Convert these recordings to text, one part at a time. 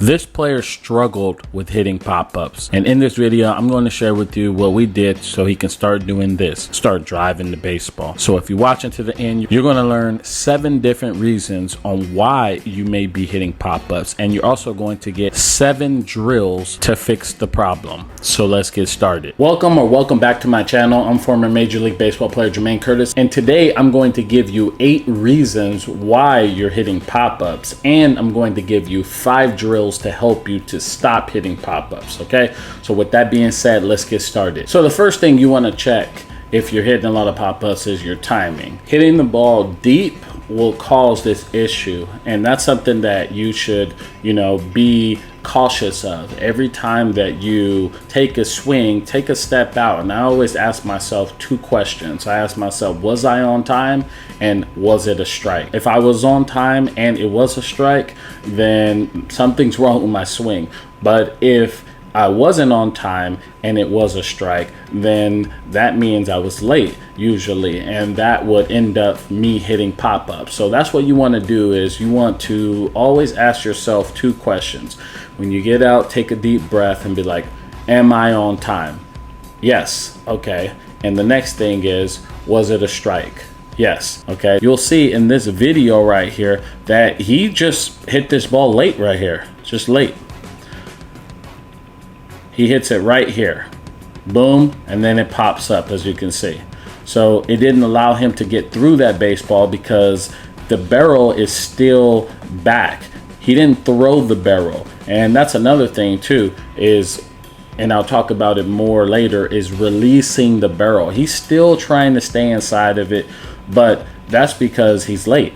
This player struggled with hitting pop-ups, and in this video I'm going to share with you what we did so he can start doing this, start driving the baseball. So if you watch until the end, you're going to learn 7 different reasons on why you may be hitting pop-ups, and you're also going to get 7 drills to fix the problem. So let's get started. Welcome back to my channel. I'm former Major League Baseball player Jermaine Curtis, and today I'm going to give you 8 reasons why you're hitting pop-ups, and I'm going to give you 5 drills to help you to stop hitting pop-ups. Okay, so with that being said, let's get started. So the first thing you want to check if you're hitting a lot of pop-ups is your timing. Hitting the ball deep will cause this issue, and that's something that you should be cautious of. Every time that you take a swing, take a step out, and I always ask myself 2 questions. I ask myself, was I on time, and was it a strike? If I was on time and it was a strike, then something's wrong with my swing. But if I wasn't on time and it was a strike, then that means I was late usually, and that would end up me hitting pop-ups. So that's what you want to do, is you want to always ask yourself 2 questions. When you get out, take a deep breath and be like, am I on time? Yes. Okay. And the next thing is, was it a strike? Yes. Okay. You'll see in this video right here that he just hit this ball late right here, just late. He hits it right here, boom, and then it pops up, as you can see. So it didn't allow him to get through that baseball because the barrel is still back. He didn't throw the barrel. And that's another thing too, is, and I'll talk about it more later, is releasing the barrel. He's still trying to stay inside of it, but that's because he's late.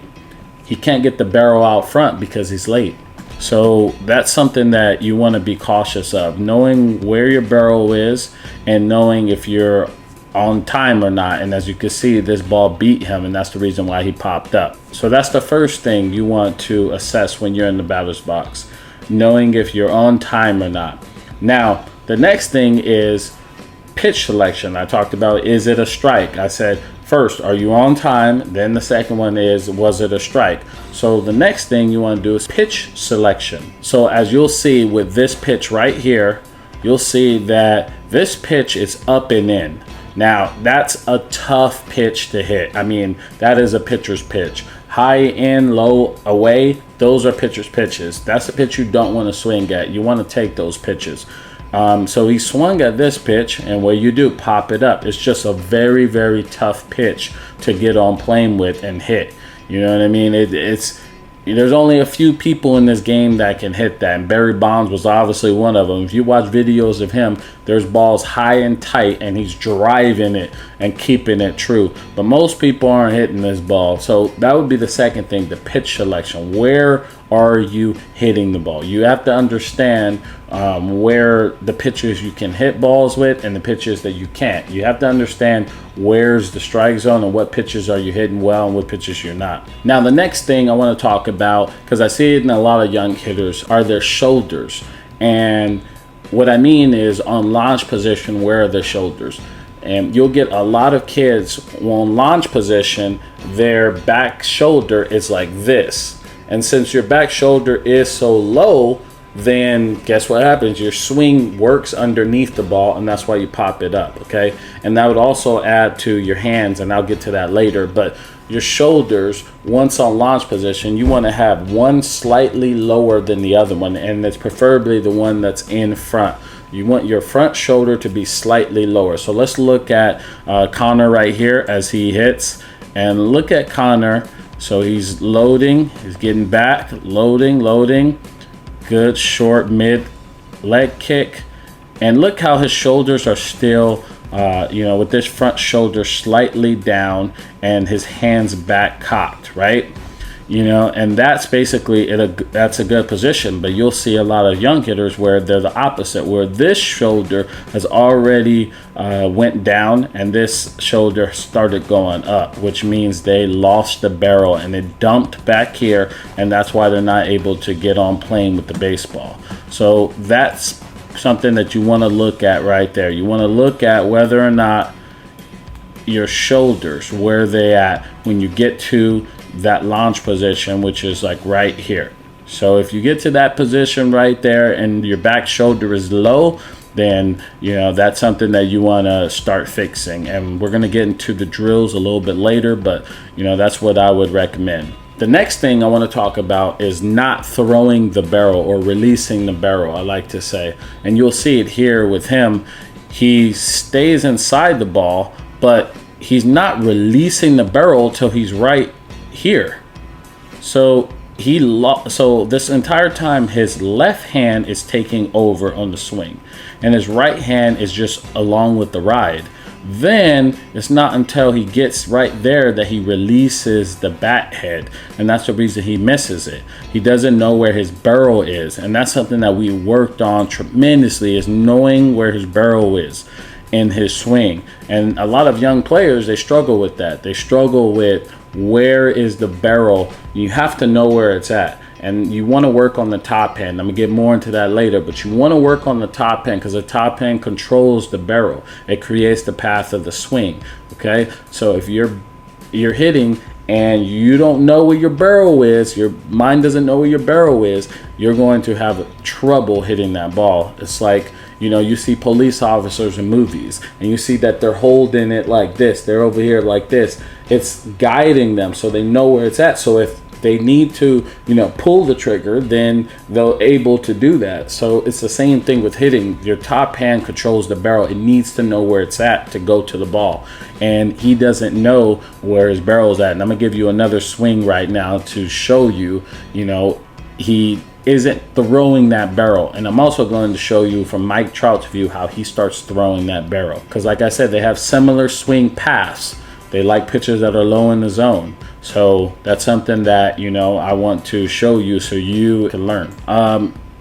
He can't get the barrel out front because he's late. So that's something that you want to be cautious of, knowing where your barrel is and knowing if you're on time or not. And as you can see, this ball beat him, and that's the reason why he popped up. So that's the first thing you want to assess when you're in the batter's box, knowing if you're on time or not. Now, the next thing is pitch selection. I talked about, is it a strike? I said, first, are you on time? Then the second one is, was it a strike? So the next thing you want to do is pitch selection. So as you'll see with this pitch right here, you'll see that this pitch is up and in. Now, that's a tough pitch to hit. I mean, that is a pitcher's pitch. High in, low, away, those are pitcher's pitches. That's the pitch you don't want to swing at. You want to take those pitches. So he swung at this pitch, and what you do, pop it up. It's just a very, very tough pitch to get on plane with and hit. You know what I mean? There's only a few people in this game that can hit that, and Barry Bonds was obviously one of them. If you watch videos of him, there's balls high and tight, and he's driving it and keeping it true. But most people aren't hitting this ball. So that would be the second thing, the pitch selection. Where are you hitting the ball? You have to understand where the pitches you can hit balls with and the pitches that you can't. You have to understand where's the strike zone and what pitches are you hitting well and what pitches you're not. Now, the next thing I want to talk about, because I see it in a lot of young hitters, are their shoulders. And what I mean is, on launch position, where are their shoulders? And you'll get a lot of kids on launch position, their back shoulder is like this. And since your back shoulder is so low, then guess what happens? Your swing works underneath the ball, and that's why you pop it up, okay? And that would also add to your hands, and I'll get to that later. But your shoulders, once on launch position, you want to have one slightly lower than the other one, and it's preferably the one that's in front. You want your front shoulder to be slightly lower. So let's look at Connor right here as he hits, and look at Connor. So he's loading, he's getting back, loading. Good short mid leg kick. And look how his shoulders are still, with this front shoulder slightly down and his hands back cocked, right? And that's basically that's a good position. But you'll see a lot of young hitters where they're the opposite, where this shoulder has already went down and this shoulder started going up, which means they lost the barrel and it dumped back here, and that's why they're not able to get on plane with the baseball. So that's something that you want to look at right there. You want to look at whether or not your shoulders, where they at when you get to that launch position, which is like right here. So if you get to that position right there and your back shoulder is low, then that's something that you want to start fixing. And we're going to get into the drills a little bit later, but that's what I would recommend. The next thing I want to talk about is not throwing the barrel or releasing the barrel, I like to say. And you'll see it here with him. He stays inside the ball, but he's not releasing the barrel till he's right here. So so this entire time his left hand is taking over on the swing and his right hand is just along with the ride. Then it's not until he gets right there that he releases the bat head, and that's the reason he misses it. He doesn't know where his barrel is, and that's something that we worked on tremendously, is knowing where his barrel is in his swing. And a lot of young players, they struggle with that. They struggle with where is the barrel. You have to know where it's at. And you want to work on the top hand. I'm going to get more into that later, but you want to work on the top hand because the top hand controls the barrel. It creates the path of the swing. Okay, so if you're hitting and you don't know where your barrel is, your mind doesn't know where your barrel is, you're going to have trouble hitting that ball. It's like, you see police officers in movies and you see that they're holding it like this. They're over here like this. It's guiding them so they know where it's at. So if they need to, pull the trigger, then they're able to do that. So it's the same thing with hitting. Your top hand controls the barrel. It needs to know where it's at to go to the ball. And he doesn't know where his barrel is at. And I'm going to give you another swing right now to show you, he isn't throwing that barrel. And I'm also going to show you from Mike Trout's view how he starts throwing that barrel. Because like I said, they have similar swing paths. They like pitches that are low in the zone. So that's something that, I want to show you so you can learn.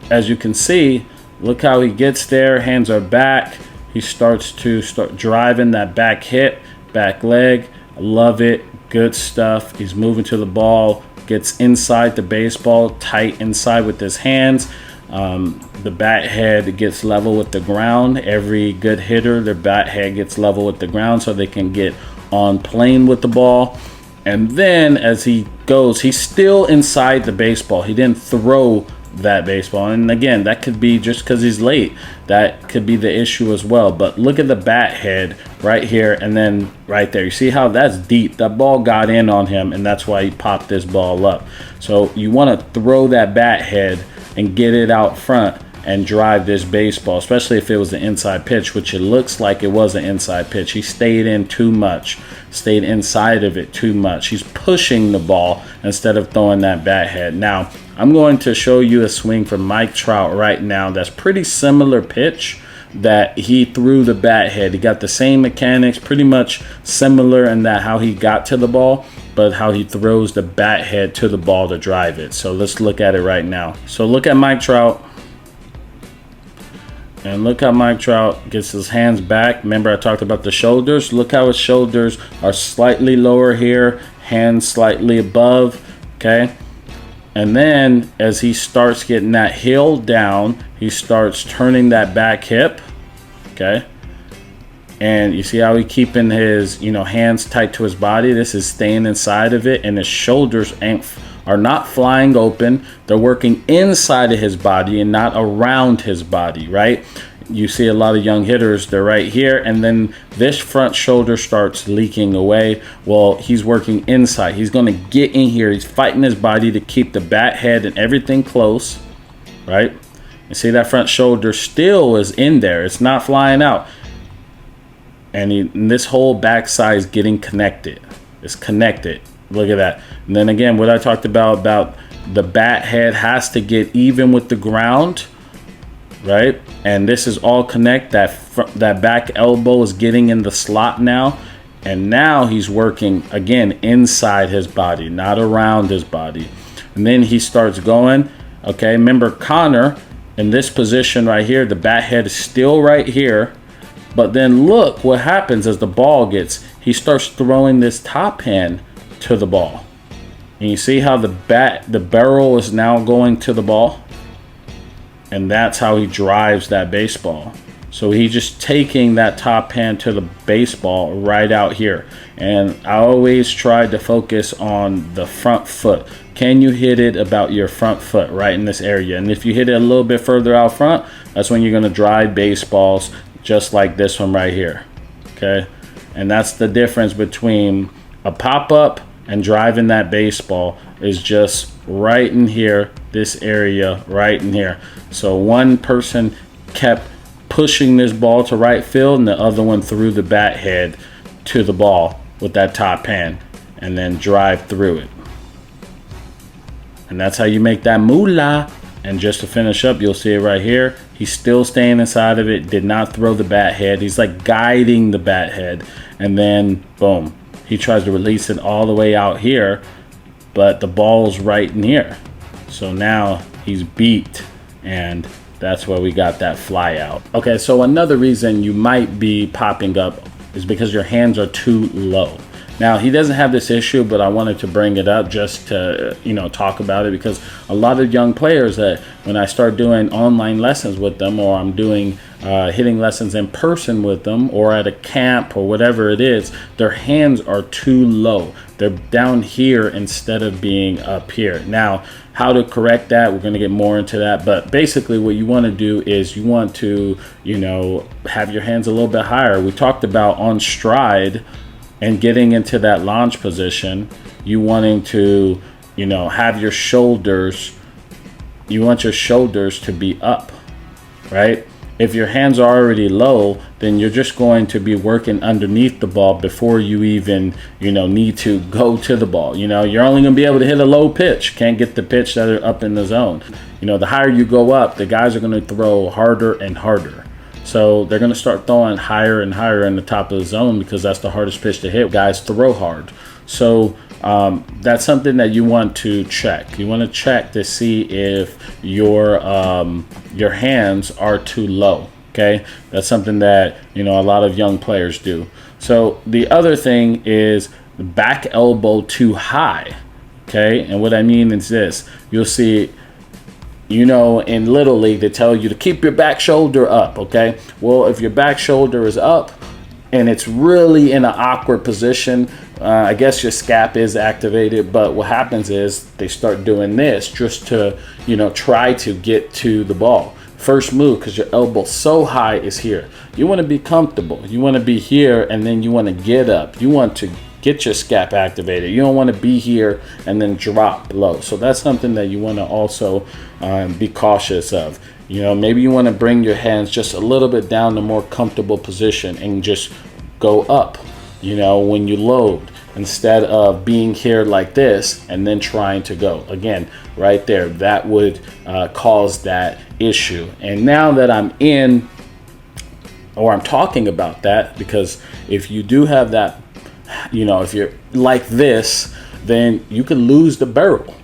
As you can see, look how he gets there. Hands are back. He starts driving that back hip, back leg. I love it. Good stuff. He's moving to the ball, gets inside the baseball, tight inside with his hands. The bat head gets level with the ground. Every good hitter, their bat head gets level with the ground so they can get on plane with the ball. And then as he goes, he's still inside the baseball. He didn't throw that baseball. And again, that could be just because he's late. That could be the issue as well. But look at the bat head right here and then right there. You see how that's deep? That ball got in on him, and that's why he popped this ball up. So you want to throw that bat head and get it out front and drive this baseball, especially if it was an inside pitch, which it looks like it was an inside pitch. He stayed in too much, stayed inside of it too much. He's pushing the ball instead of throwing that bat head. Now, I'm going to show you a swing from Mike Trout right now that's pretty similar pitch that he threw the bat head. He got the same mechanics, pretty much similar in that how he got to the ball, but how he throws the bat head to the ball to drive it. So let's look at it right now. So look at Mike Trout. And look how Mike Trout gets his hands back. Remember I talked about the shoulders? Look how his shoulders are slightly lower here, hands slightly above, okay? And then as he starts getting that heel down, he starts turning that back hip, okay? And you see how he's keeping his, hands tight to his body? This is staying inside of it, and his shoulders are not flying open. They're working inside of his body and not around his body, right? You see a lot of young hitters, they're right here, and then this front shoulder starts leaking away. Well, he's working inside. He's going to get in here. He's fighting his body to keep the bat head and everything close, right? You see that front shoulder still is in there. It's not flying out. And this whole backside is getting connected. It's connected. Look at that. And then again, what I talked about the bat head has to get even with the ground, right? And this is all connect. That back elbow is getting in the slot now. And now he's working, again, inside his body, not around his body. And then he starts going. Okay, remember Connor in this position right here, the bat head is still right here. But then look what happens as the ball he starts throwing this top hand to the ball. And you see how the barrel is now going to the ball? And that's how he drives that baseball. So he's just taking that top hand to the baseball right out here. And I always try to focus on the front foot. Can you hit it about your front foot right in this area? And if you hit it a little bit further out front, that's when you're going to drive baseballs just like this one right here. Okay? And that's the difference between a pop-up and driving that baseball, is just right in here, this area right in here. So one person kept pushing this ball to right field, and the other one threw the bat head to the ball with that top hand and then drive through it. And that's how you make that moolah. And just to finish up, you'll see it right here. He's still staying inside of it, did not throw the bat head. He's like guiding the bat head. And then, boom, he tries to release it all the way out here, but the ball's right in here. So now he's beat, and that's where we got that fly out. Okay, so another reason you might be popping up is because your hands are too low. Now, he doesn't have this issue, but I wanted to bring it up just to, talk about it, because a lot of young players that when I start doing online lessons with them, or I'm doing hitting lessons in person with them, or at a camp or whatever it is, their hands are too low. They're down here instead of being up here. Now, how to correct that, we're going to get more into that. But basically what you want to do is you want to, have your hands a little bit higher. We talked about on stride and getting into that launch position. You wanting to, have your shoulders, you want your shoulders to be up, right? If your hands are already low, then you're just going to be working underneath the ball before you even, need to go to the ball. You're only going to be able to hit a low pitch. Can't get the pitch that are up in the zone. The higher you go up, the guys are going to throw harder and harder. So they're going to start throwing higher and higher in the top of the zone, because that's the hardest pitch to hit. Guys throw hard. So that's something that you want to check. You want to check to see if your hands are too low. Okay, that's something that a lot of young players do. So the other thing is the back elbow too high. Okay, and what I mean is this: you'll see, in Little League, they tell you to keep your back shoulder up. Okay, well, if your back shoulder is up and it's really in an awkward position, I guess your scap is activated, but what happens is they start doing this just to, try to get to the ball. First move, because your elbow so high, is here. You want to be comfortable. You want to be here, and then you want to get up. You want to get your scap activated. You don't want to be here and then drop low. So that's something that you want to also be cautious of. Maybe you want to bring your hands just a little bit down to more comfortable position and just go up, when you load, instead of being here like this and then trying to go. Again, right there, that would cause that issue. And now that I'm talking about that, because if you do have that, if you're like this, then you can lose the barrel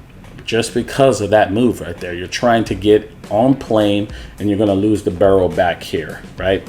just because of that move right there. You're trying to get on plane, and you're going to lose the barrel back here, right?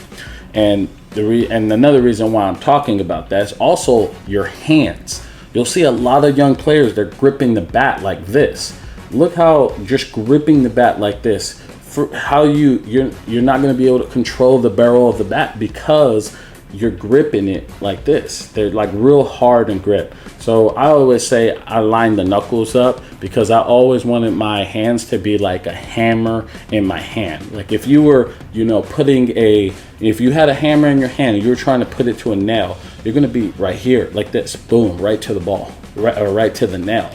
And another reason why I'm talking about that is also your hands. You'll see a lot of young players, they're gripping the bat like this. Look how just gripping the bat like this, for how you're not going to be able to control the barrel of the bat, because you're gripping it like this. They're like real hard and grip. So I always say I line the knuckles up, because I always wanted my hands to be like a hammer in my hand. Like if you were, if you had a hammer in your hand and you were trying to put it to a nail, you're going to be right here like this, boom, right to the ball, right to the nail,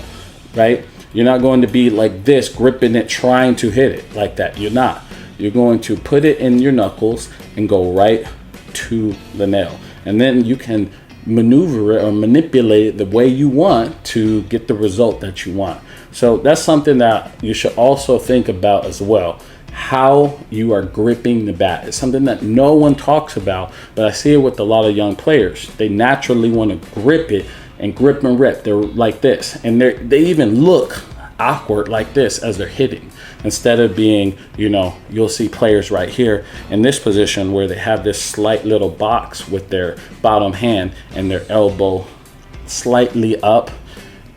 right? You're not going to be like this, gripping it, trying to hit it like that. You're not. You're going to put it in your knuckles and go right to the nail, and then you can maneuver it or manipulate it the way you want to get the result that you want. So that's something that you should also think about as well. How you are gripping the bat. It's something that no one talks about, but I see it with a lot of young players. They naturally want to grip it and grip and rip. They're like this, and they even look awkward like this as they're hitting, instead of being, you'll see players right here in this position where they have this slight little box with their bottom hand and their elbow slightly up,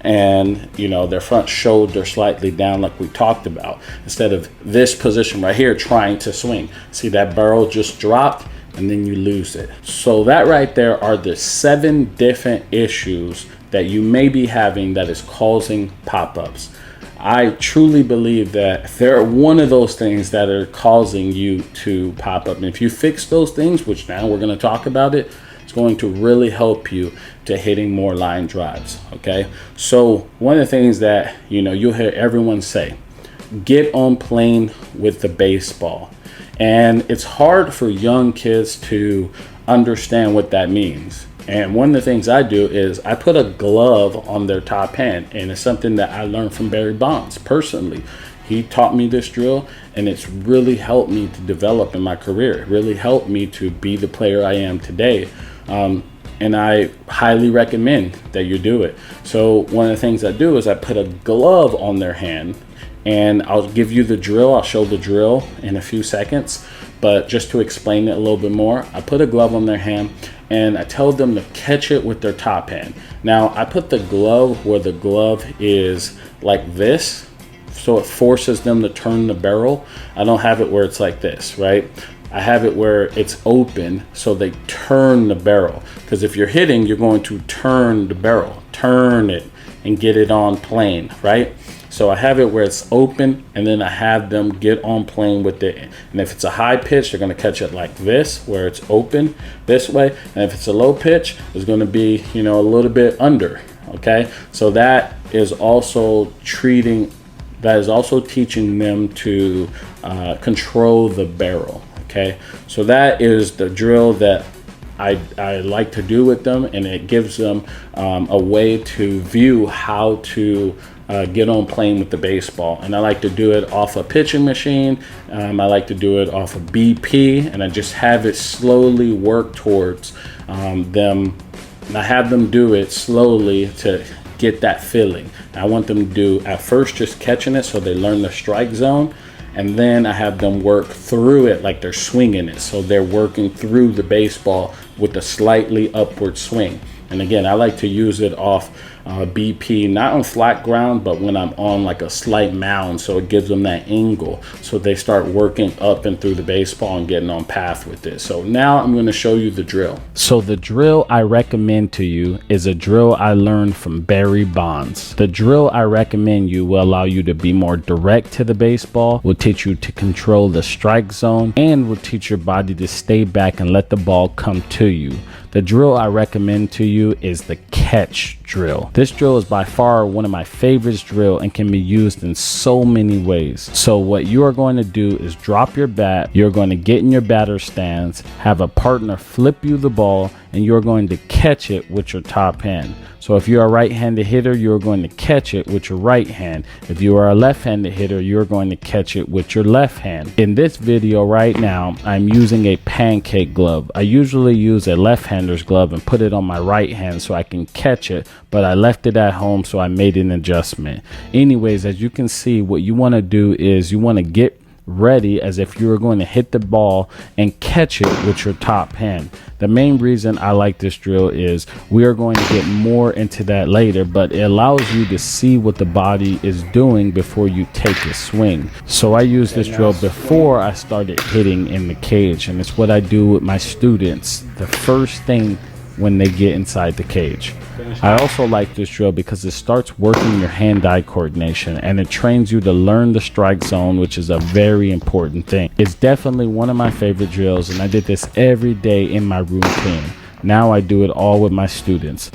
and their front shoulder slightly down like we talked about, instead of this position right here trying to swing. See, that barrel just dropped and then you lose it. So that right there are the 7 different issues that you may be having that is causing pop-ups. I truly believe that if there are one of those things that are causing you to pop up, and if you fix those things, which now we're going to talk about it, it's going to really help you to hitting more line drives. Okay, so one of the things that you'll hear everyone say, get on plane with the baseball. And it's hard for young kids to understand what that means. And one of the things I do is I put a glove on their top hand, and it's something that I learned from Barry Bonds personally. He taught me this drill, and it's really helped me to develop in my career. It really helped me to be the player I am today. And I highly recommend that you do it. So one of the things I do is I put a glove on their hand, and I'll give you the drill. I'll show the drill in a few seconds, but just to explain it a little bit more, I put a glove on their hand and I tell them to catch it with their top hand. Now I put the glove where the glove is like this, so it forces them to turn the barrel. I don't have it where it's like this, right? I have it where it's open so they turn the barrel, because if you're hitting, you're going to turn the barrel, turn it and get it on plane, right? So I have it where it's open, and then I have them get on plane with it. And if it's a high pitch, they're going to catch it like this, where it's open this way. And if it's a low pitch, it's going to be, a little bit under. Okay, so that is also teaching them to control the barrel. Okay, so that is the drill that I like to do with them, and it gives them a way to view how to get on plane with the baseball. And I like to do it off a pitching machine. I like to do it off a BP, and I just have it slowly work towards them. And I have them do it slowly to get that feeling. I want them to do at first just catching it so they learn the strike zone, and then I have them work through it like they're swinging it, so they're working through the baseball with a slightly upward swing. And again, I like to use it off BP, not on flat ground, but when I'm on like a slight mound, so it gives them that angle, so they start working up and through the baseball and getting on path with it. So now I'm going to show you the drill. So the drill I recommend to you is a drill I learned from Barry Bonds. The drill I recommend you will allow you to be more direct to the baseball, will teach you to control the strike zone, and will teach your body to stay back and let the ball come to you. The drill I recommend to you is the catch drill. This drill is by far one of my favorites drill and can be used in so many ways. So what you are going to do is drop your bat, you're going to get in your batter stance, have a partner flip you the ball, and you're going to catch it with your top hand. So if you're a right-handed hitter, you're going to catch it with your right hand. If you are a left-handed hitter, you're going to catch it with your left hand. In this video right now, I'm using a pancake glove. I usually use a left-hander's glove and put it on my right hand so I can catch it, but I left it at home, so I made an adjustment. Anyways, as you can see, what you want to do is you want to get ready as if you were going to hit the ball and catch it with your top hand. The main reason I like this drill is we are going to get more into that later, but it allows you to see what the body is doing before you take a swing. So I use this drill before I started hitting in the cage, and it's what I do with my students the first thing when they get inside the cage. I also like this drill because it starts working your hand-eye coordination, and it trains you to learn the strike zone, which is a very important thing. It's definitely one of my favorite drills, and I did this every day in my routine. Now I do it all with my students.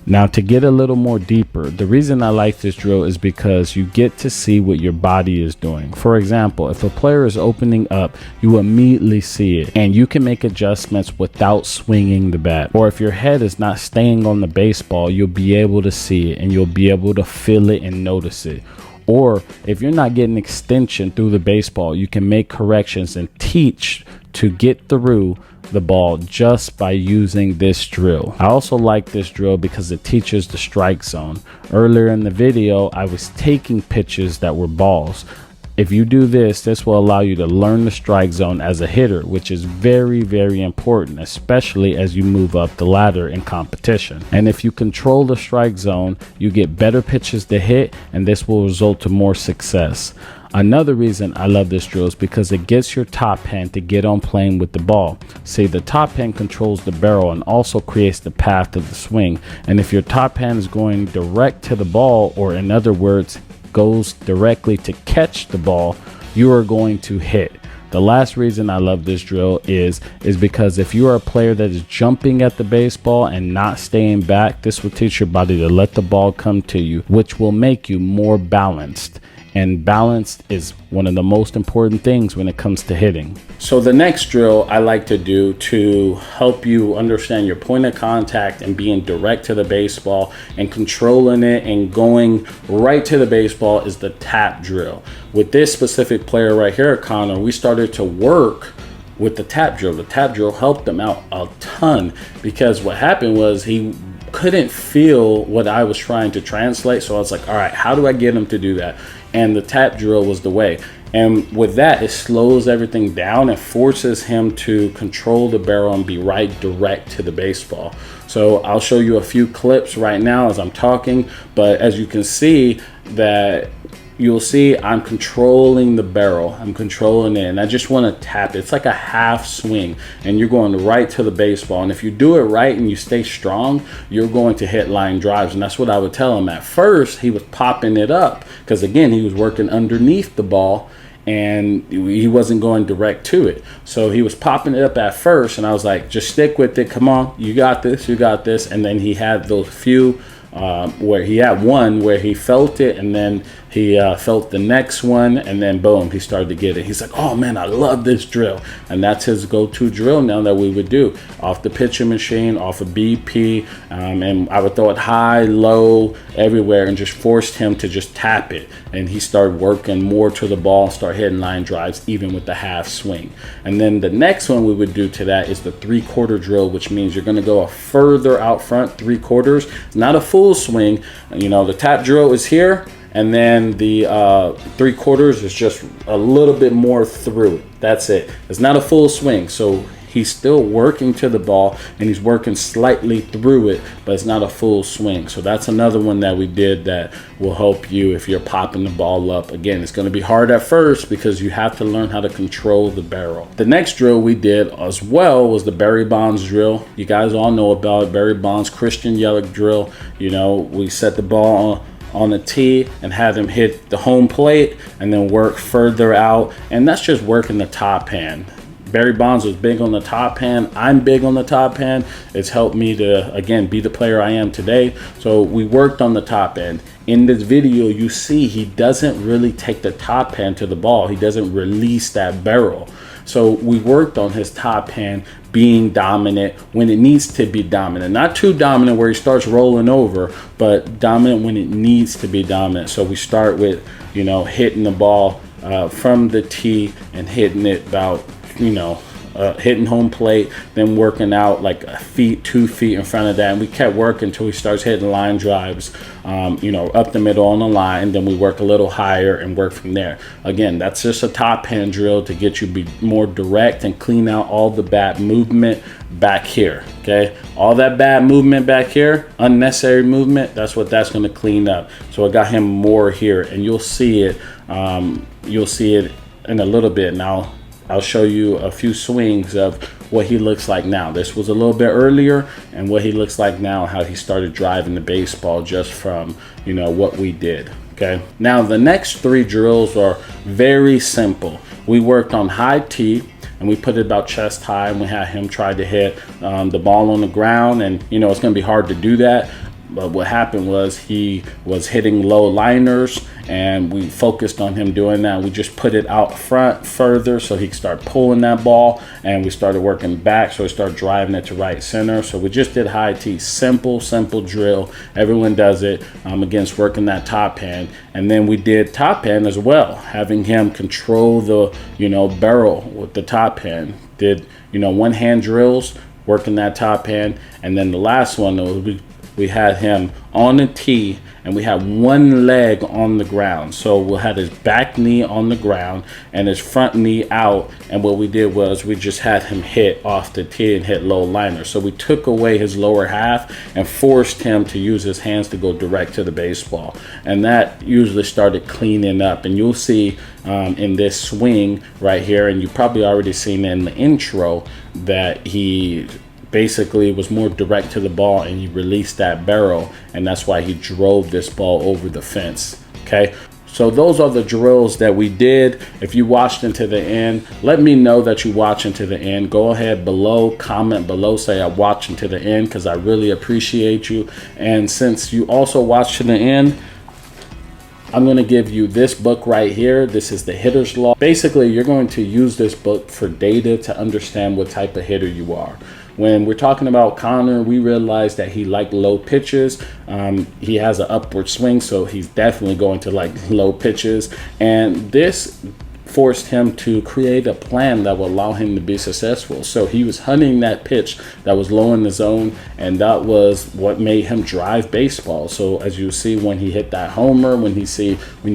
Now, to get a little more deeper, the reason I like this drill is because you get to see what your body is doing. For example, if a player is opening up, you immediately see it, and you can make adjustments without swinging the bat. Or if your head is not staying on the baseball, you'll be able to see it, and you'll be able to feel it and notice it. Or if you're not getting extension through the baseball, you can make corrections and teach to get through the ball just by using this drill. I also like this drill because it teaches the strike zone. Earlier in the video, I was taking pitches that were balls. If you do this, this will allow you to learn the strike zone as a hitter, which is very, very important, especially as you move up the ladder in competition. And if you control the strike zone, you get better pitches to hit, and this will result to more success. Another reason I love this drill is because it gets your top hand to get on plane with the ball. See, the top hand controls the barrel and also creates the path of the swing. And if your top hand is going direct to the ball, or in other words, goes directly to catch the ball, you are going to hit. The last reason I love this drill is because if you are a player that is jumping at the baseball and not staying back, this will teach your body to let the ball come to you, which will make you more balanced. And balanced is one of the most important things when it comes to hitting. So the next drill I like to do to help you understand your point of contact and being direct to the baseball and controlling it and going right to the baseball is the tap drill. With this specific player right here, Connor, we started to work with the tap drill. The tap drill helped him out a ton because what happened was he couldn't feel what I was trying to translate. So I was like, all right, how do I get him to do that? And the tap drill was the way. And with that, it slows everything down and forces him to control the barrel and be right direct to the baseball. So I'll show you a few clips right now as I'm talking, but as you can see that you'll see I'm controlling the barrel. I'm controlling it, and I just want to tap it. It's like a half swing, and you're going right to the baseball. And if you do it right and you stay strong, you're going to hit line drives. And that's what I would tell him. At first, he was popping it up because, again, he was working underneath the ball, and he wasn't going direct to it. So he was popping it up at first, and I was like, just stick with it. Come on, you got this, you got this. And then he had those few where he had one where he felt it, and then he felt the next one, and then boom, he started to get it. He's like, oh man, I love this drill. And that's his go-to drill now that we would do off the pitching machine, off of BP, and I would throw it high, low, everywhere, and just forced him to just tap it. And he started working more to the ball and start hitting line drives even with the half swing. And then the next one we would do to that is the 3/4 drill, which means you're going to go a further out front 3/4. It's not a full swing. You know, the tap drill is here, and then the 3/4 is just a little bit more through it. That's it. It's not a full swing. So he's still working to the ball and he's working slightly through it, but it's not a full swing. So that's another one that we did that will help you if you're popping the ball up. Again, it's going to be hard at first because you have to learn how to control the barrel. The next drill we did as well was the Barry Bonds drill. You guys all know about Barry Bonds Christian Yelich drill. You know, we set the ball on the tee and have him hit the home plate and then work further out, and that's just working the top hand. Barry Bonds was big on the top hand. I'm big on the top hand. It's helped me to, again, be the player I am today. So we worked on the top end. In this video, you see he doesn't really take the top hand to the ball. He doesn't release that barrel. So we worked on his top hand being dominant when it needs to be dominant. Not too dominant where he starts rolling over, but dominant when it needs to be dominant. So we start with, you know, hitting the ball from the tee and hitting it about, you know, hitting home plate, then working out like 2 feet in front of that. And we kept working until he starts hitting line drives, you know, up the middle on the line. And then we work a little higher and work from there. Again, that's just a top hand drill to get you be more direct and clean out all the bad movement back here. Okay, all that bad movement back here, unnecessary movement, that's what that's going to clean up. So I got him more here, and you'll see it. You'll see it in a little bit. Now I'll show you a few swings of what he looks like now. This was a little bit earlier, and what he looks like now, how he started driving the baseball just from, you know, what we did. Okay, now the next 3 drills are very simple. We worked on high tee, and we put it about chest high, and we had him try to hit the ball on the ground, and you know, it's going to be hard to do that. But what happened was he was hitting low liners, and we focused on him doing that. We just put it out front further so he could start pulling that ball, and we started working back, so he started driving it to right center. So we just did high tee, simple drill. Everyone does it against working that top hand. And then we did top hand as well, having him control the, you know, barrel with the top hand. Did, you know, one hand drills, working that top hand. And then the last one, we we had him on the tee and we had one leg on the ground. So we had his back knee on the ground and his front knee out. And what we did was we just had him hit off the tee and hit low liner. So we took away his lower half and forced him to use his hands to go direct to the baseball. And that usually started cleaning up. And you'll see in this swing right here, and you probably already seen in the intro, that he basically was more direct to the ball and he released that barrel, and that's why he drove this ball over the fence. Okay, so those are the drills that we did. If you watched into the end, let me know that you watch into the end. Go ahead below, comment below, say I watched into the end, because I really appreciate you. And since you also watched to the end, I'm going to give you this book right here. This is the Hitter's Law. Basically, you're going to use this book for data to understand what type of hitter you are. When we're talking about Connor, we realized that he liked low pitches. He has an upward swing, so he's definitely going to like low pitches. And this forced him to create a plan that will allow him to be successful. So he was hunting that pitch that was low in the zone, and that was what made him drive baseball. So as you see, when he hit that homer, when he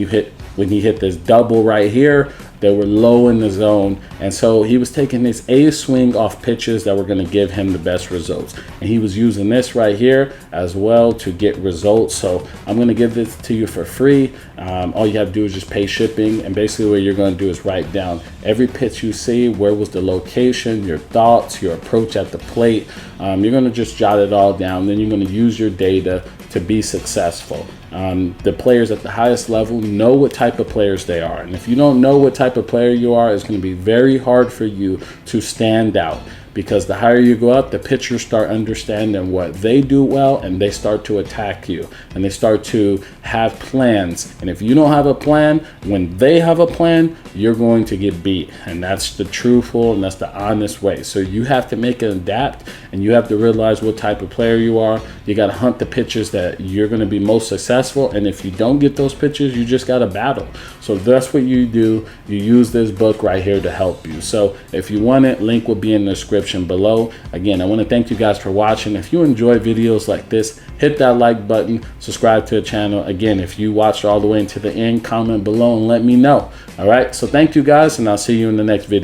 hit this double right here, they were low in the zone. And so he was taking his A swing off pitches that were going to give him the best results. And he was using this right here as well to get results. So I'm going to give this to you for free. All you have to do is just pay shipping. And basically what you're going to do is write down every pitch you see, where was the location, your thoughts, your approach at the plate. You're going to just jot it all down. Then you're going to use your data to be successful. The players at the highest level know what type of players they are. And if you don't know what type of player you are, it's going to be very hard for you to stand out, because the higher you go up, the pitchers start understanding what they do well, and they start to attack you, and they start to have plans. And if you don't have a plan, when they have a plan, you're going to get beat. And that's the truthful and that's the honest way. So you have to make it adapt, and you have to realize what type of player you are. You got to hunt the pitches that you're going to be most successful. And if you don't get those pitches, you just got to battle. So that's what you do. You use this book right here to help you. So if you want it, link will be in the description below. Again, I want to thank you guys for watching. If you enjoy videos like this, hit that like button, subscribe to the channel. Again, if you watched all the way into the end, comment below and let me know. All right, so thank you guys, and I'll see you in the next video.